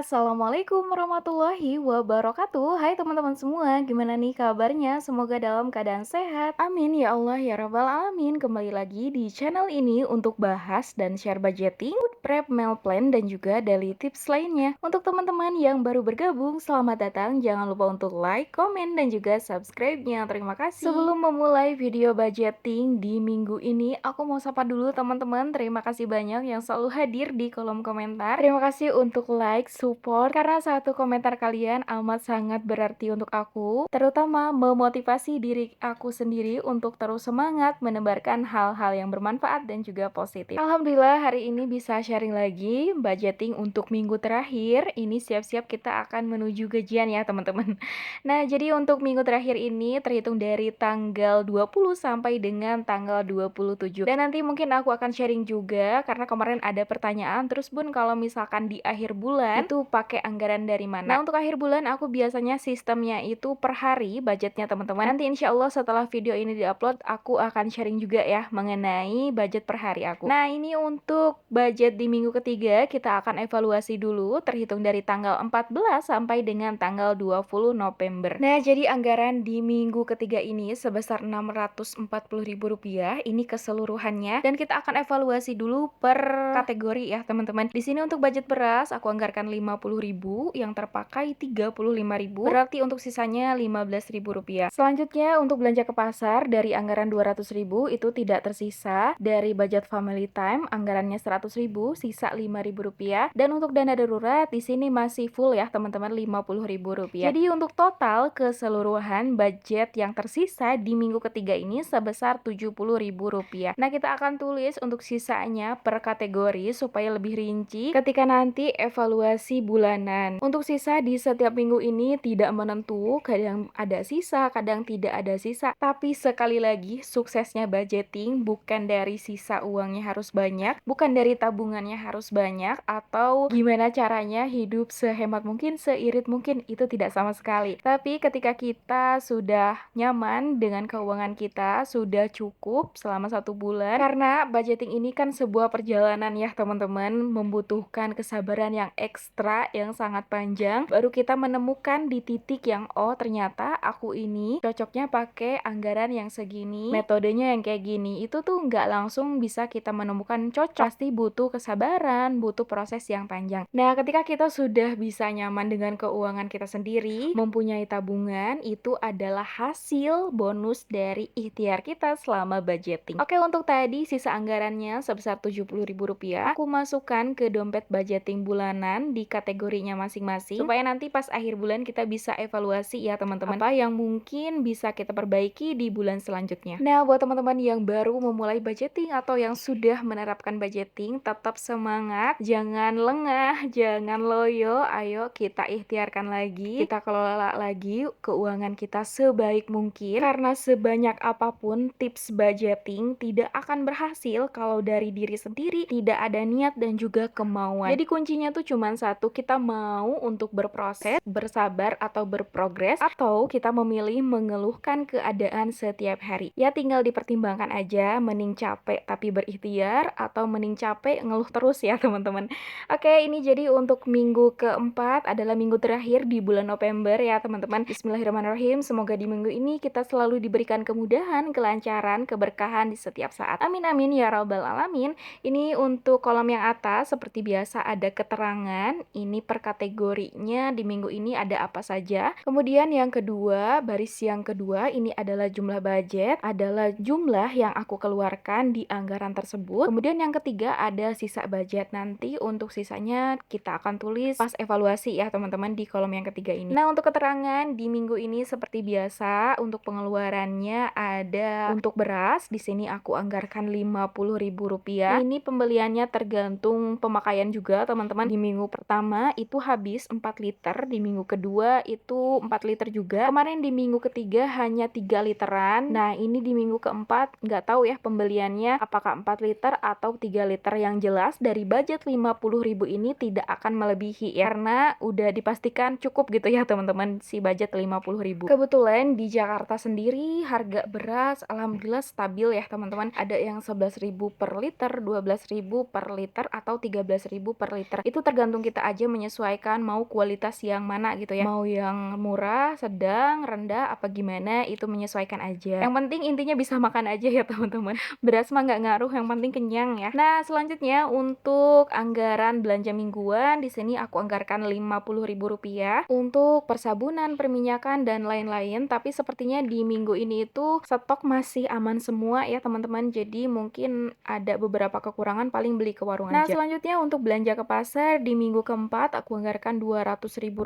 Assalamualaikum warahmatullahi wabarakatuh. Hai teman-teman semua, gimana nih kabarnya? Semoga dalam keadaan sehat. Amin ya Allah ya Rabbal Alamin. Kembali lagi di channel ini untuk bahas dan share budgeting, food prep, meal plan, dan juga daily tips lainnya. Untuk teman-teman yang baru bergabung, selamat datang. Jangan lupa untuk like, komen, dan juga subscribe-nya. Terima kasih. Sebelum memulai video budgeting di minggu ini, aku mau sapa dulu teman-teman. Terima kasih banyak yang selalu hadir di kolom komentar. Terima kasih untuk like, support, karena satu komentar kalian amat sangat berarti untuk aku, terutama memotivasi diri aku sendiri untuk terus semangat menebarkan hal-hal yang bermanfaat dan juga positif. Alhamdulillah hari ini bisa sharing lagi budgeting untuk minggu terakhir. Ini siap-siap kita akan menuju gajian ya teman-teman. Nah, jadi untuk minggu terakhir ini terhitung dari tanggal 20 sampai dengan tanggal 27. Dan nanti mungkin aku akan sharing juga karena kemarin ada pertanyaan, terus Bun kalau misalkan di akhir bulan itu pakai anggaran dari mana? Nah, untuk akhir bulan aku biasanya sistemnya itu per hari budgetnya teman-teman. Nanti insya Allah setelah video ini diupload aku akan sharing juga ya mengenai budget per hari aku. Nah, ini untuk budget di minggu ketiga kita akan evaluasi dulu terhitung dari tanggal 14 sampai dengan tanggal 20 November. Nah, jadi anggaran di minggu ketiga ini sebesar Rp640.000 ini keseluruhannya, dan kita akan evaluasi dulu per kategori ya teman-teman. Di sini untuk budget beras aku anggarkan Rp50.000, yang terpakai Rp35.000, berarti untuk sisanya Rp15.000. Selanjutnya untuk belanja ke pasar dari anggaran Rp200.000 itu tidak tersisa. Dari budget family time anggarannya Rp100.000, sisa Rp5.000, dan untuk dana darurat di sini masih full ya teman-teman, Rp50.000. Jadi untuk total keseluruhan budget yang tersisa di minggu ketiga ini sebesar Rp70.000. Nah, kita akan tulis untuk sisanya per kategori supaya lebih rinci ketika nanti evaluasi bulanan. Untuk sisa di setiap minggu ini tidak menentu, kadang ada sisa, kadang tidak ada sisa. Tapi sekali lagi, suksesnya budgeting bukan dari sisa uangnya harus banyak, bukan dari tabungannya harus banyak, atau gimana caranya hidup sehemat mungkin, seirit mungkin, itu tidak sama sekali. Tapi ketika kita sudah nyaman dengan keuangan kita, sudah cukup selama 1 bulan, karena budgeting ini kan sebuah perjalanan ya teman-teman, membutuhkan kesabaran yang ekstra, yang sangat panjang, baru kita menemukan di titik yang oh ternyata aku ini cocoknya pakai anggaran yang segini, metodenya yang kayak gini. Itu tuh nggak langsung bisa kita menemukan cocok, pasti butuh kesabaran, butuh proses yang panjang. Nah, ketika kita sudah bisa nyaman dengan keuangan kita sendiri, mempunyai tabungan, itu adalah hasil bonus dari ikhtiar kita selama budgeting. Oke, untuk tadi sisa anggarannya sebesar Rp70.000 aku masukkan ke dompet budgeting bulanan di kategorinya masing-masing, supaya nanti pas akhir bulan kita bisa evaluasi ya teman-teman, apa yang mungkin bisa kita perbaiki di bulan selanjutnya. Nah, buat teman-teman yang baru memulai budgeting atau yang sudah menerapkan budgeting, tetap semangat, jangan lengah, jangan loyo, ayo kita ikhtiarkan lagi, kita kelola lagi keuangan kita sebaik mungkin, karena sebanyak apapun tips budgeting tidak akan berhasil kalau dari diri sendiri tidak ada niat dan juga kemauan. Jadi kuncinya tuh cuma satu, kita mau untuk berproses, bersabar atau berprogres, atau kita memilih mengeluhkan keadaan setiap hari. Ya tinggal dipertimbangkan aja, mending capek tapi berikhtiar atau mending capek ngeluh terus ya teman-teman. Oke, ini jadi untuk minggu keempat adalah minggu terakhir di bulan November ya teman-teman. Bismillahirrahmanirrahim, semoga di minggu ini kita selalu diberikan kemudahan, kelancaran, keberkahan di setiap saat. Amin amin ya rabbal alamin. Ini untuk kolom yang atas seperti biasa ada keterangan, ini per kategorinya di minggu ini ada apa saja. Kemudian yang kedua, baris yang kedua ini adalah jumlah budget, adalah jumlah yang aku keluarkan di anggaran tersebut. Kemudian yang ketiga ada sisa budget, nanti untuk sisanya kita akan tulis pas evaluasi ya teman-teman di kolom yang ketiga ini. Nah, untuk keterangan di minggu ini seperti biasa untuk pengeluarannya ada untuk beras, di sini aku anggarkan Rp50.000. Ini pembeliannya tergantung pemakaian juga teman-teman. Di minggu pertama itu habis 4 liter, di minggu kedua itu 4 liter juga. Kemarin di minggu ketiga hanya 3 literan. Nah, ini di minggu keempat nggak tahu ya pembeliannya apakah 4 liter atau 3 liter. Yang jelas dari budget Rp50.000 ini tidak akan melebihi ya, karena udah dipastikan cukup gitu ya teman-teman si budget Rp50.000. Kebetulan di Jakarta sendiri harga beras alhamdulillah stabil ya teman-teman. Ada yang Rp11.000 per liter, Rp12.000 per liter, atau Rp13.000 per liter. Itu tergantung kita aja menyesuaikan mau kualitas yang mana gitu ya. Mau yang murah, sedang, rendah, apa gimana itu menyesuaikan aja. Yang penting intinya bisa makan aja ya teman-teman. Beras mah nggak ngaruh, yang penting kenyang ya. Nah, selanjutnya untuk anggaran belanja mingguan, di sini aku anggarkan Rp50.000 untuk persabunan, perminyakan dan lain-lain. Tapi sepertinya di minggu ini itu stok masih aman semua ya teman-teman. Jadi mungkin ada beberapa kekurangan, paling beli ke warung aja. Nah, selanjutnya untuk belanja ke pasar di minggu keempat aku anggarkan Rp200.000,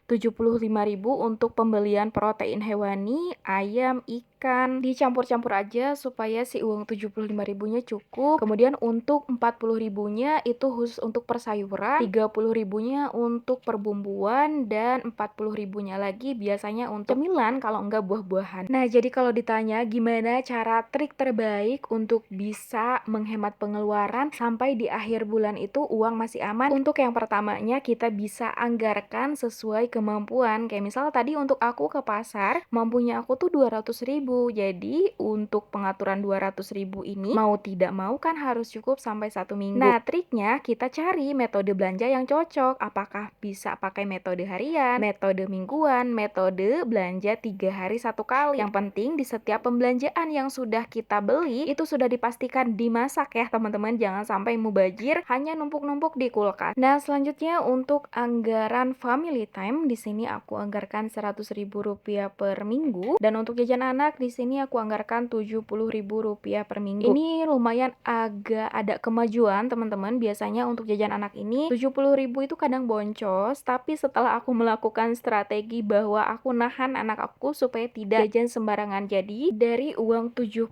Rp75.000 untuk pembelian protein hewani, ayam, ikan, dicampur-campur aja supaya si uang Rp75.000-nya cukup. Kemudian untuk Rp40.000-nya itu khusus untuk persayuran, Rp30.000-nya untuk perbumbuan, dan Rp40.000-nya lagi biasanya untuk cemilan kalau enggak buah-buahan. Nah, jadi kalau ditanya gimana cara trik terbaik untuk bisa menghemat pengeluaran sampai di akhir bulan itu uang masih aman, untuk yang pertamanya kita bisa anggarkan sesuai kemampuan. Kayak misal tadi untuk aku ke pasar, mampunya aku tuh Rp200.000. Jadi untuk pengaturan Rp200.000 ini mau tidak mau kan harus cukup sampai 1 minggu. Nah, triknya kita cari metode belanja yang cocok. Apakah bisa pakai metode harian, metode mingguan, metode belanja 3 hari 1 kali. Yang penting di setiap pembelanjaan yang sudah kita beli itu sudah dipastikan dimasak ya teman-teman. Jangan sampai mubazir hanya numpuk-numpuk di kulkas. Nah, selanjutnya untuk anggaran family time, di sini aku anggarkan Rp100.000 per minggu, dan untuk jajan anak di sini aku anggarkan Rp70.000 per minggu. Ini lumayan agak ada kemajuan teman-teman. Biasanya untuk jajan anak ini 70.000 itu kadang boncos, tapi setelah aku melakukan strategi bahwa aku nahan anak aku supaya tidak jajan sembarangan, jadi dari uang 70.000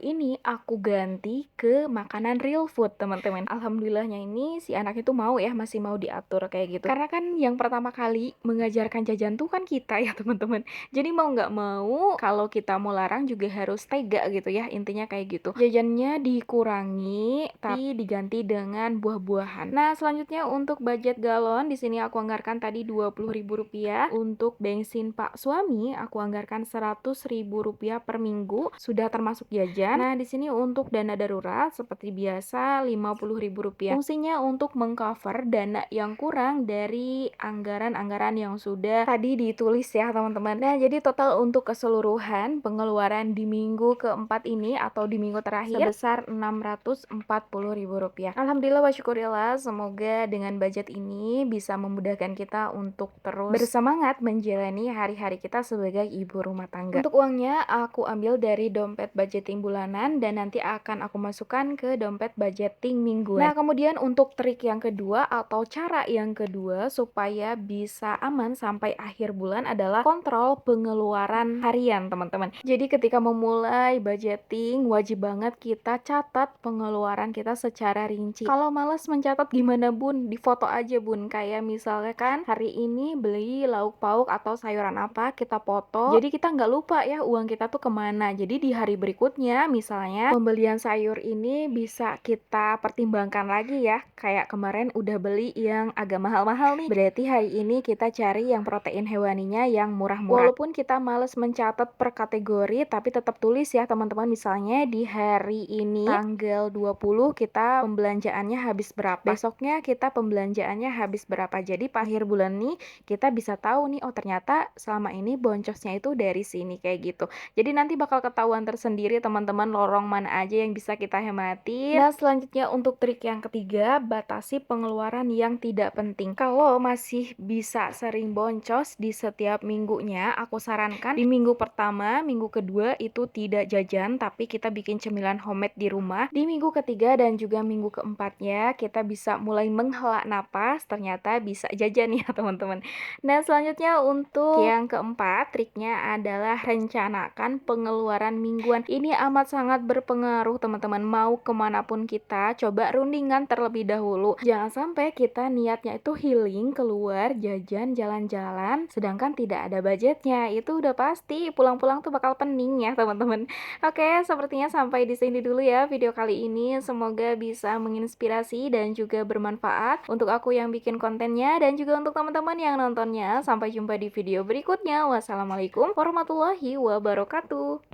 ini aku ganti ke makanan real food teman-teman. Alhamdulillahnya ini si anak itu mau ya, masih mau diatur kayak gitu. Karena kan yang pertama kali mengajarkan jajan tuh kan kita ya teman-teman. Jadi mau nggak mau kalau kita mau larang juga harus tega gitu ya, intinya kayak gitu. Jajannya dikurangi tapi diganti dengan buah-buahan. Nah, selanjutnya untuk budget galon di sini aku anggarkan tadi Rp20.000. Untuk bensin Pak suami aku anggarkan Rp100.000 per minggu, sudah termasuk jajan. Nah, di sini untuk dana darurat seperti biasa Rp50.000. Fungsinya untuk mengcover dana yang kurang dari anggaran-anggaran yang sudah tadi ditulis ya teman-teman. Nah, jadi total untuk keseluruhan pengeluaran di minggu keempat ini atau di minggu terakhir sebesar Rp640.000. Alhamdulillah wa syukurillah, semoga dengan budget ini bisa memudahkan kita untuk terus bersemangat menjalani hari-hari kita sebagai ibu rumah tangga. Untuk uangnya aku ambil dari dompet budgeting bulanan dan nanti akan aku masukkan ke dompet budgeting mingguan. Nah, kemudian untuk trik yang kedua atau cara yang kedua supaya bisa aman sampai akhir bulan adalah kontrol pengeluaran harian teman-teman. Jadi ketika memulai budgeting wajib banget kita catat pengeluaran kita secara rinci. Kalau males mencatat gimana bun? Di foto aja bun. Kayak misalnya kan hari ini beli lauk pauk atau sayuran apa, kita foto. Jadi kita nggak lupa ya uang kita tuh kemana. Jadi di hari berikutnya misalnya pembelian sayur ini bisa kita pertimbangkan lagi ya. Kayak kemarin udah beli yang agak mahal-mahal nih. Berarti hari ini kita cari yang protein hewaninya yang murah-murah. Walaupun kita males mencatat per kategori, tapi tetap tulis ya teman-teman. Misalnya di hari ini tanggal 20 kita pembelanjaannya habis berapa. Besoknya kita pembelanjaannya habis berapa. Jadi akhir bulan nih kita bisa tahu nih, oh ternyata selama ini boncosnya itu dari sini kayak gitu. Jadi nanti bakal ketahuan tersendiri teman-teman lorong mana aja yang bisa kita hematin. Nah, selanjutnya untuk trik yang ketiga, batasi pengeluaran yang tidak penting. Kalau masih bisa sering boncos di setiap minggunya, aku sarankan di minggu pertama, minggu kedua itu tidak jajan tapi kita bikin cemilan homemade di rumah. Di minggu ketiga dan juga minggu keempatnya kita bisa mulai menghela napas, ternyata bisa jajan ya teman-teman. Nah, selanjutnya untuk yang keempat, triknya adalah rencanakan pengeluaran mingguan. Ini amat sangat berpengaruh teman-teman. Mau kemanapun kita, coba rundingan terlebih dahulu. Jangan sampai kita niatnya itu healing, keluar, jajan, jalan-jalan, sedangkan tidak ada budgetnya. Itu udah pasti pulang-pulang tuh bakal pening ya teman-teman. Oke, sepertinya sampai di sini dulu ya video kali ini. Semoga bisa menginspirasi dan juga bermanfaat untuk aku yang bikin kontennya dan juga untuk teman-teman yang nontonnya. Sampai jumpa di video berikutnya. Wassalamualaikum warahmatullahi wabarakatuh.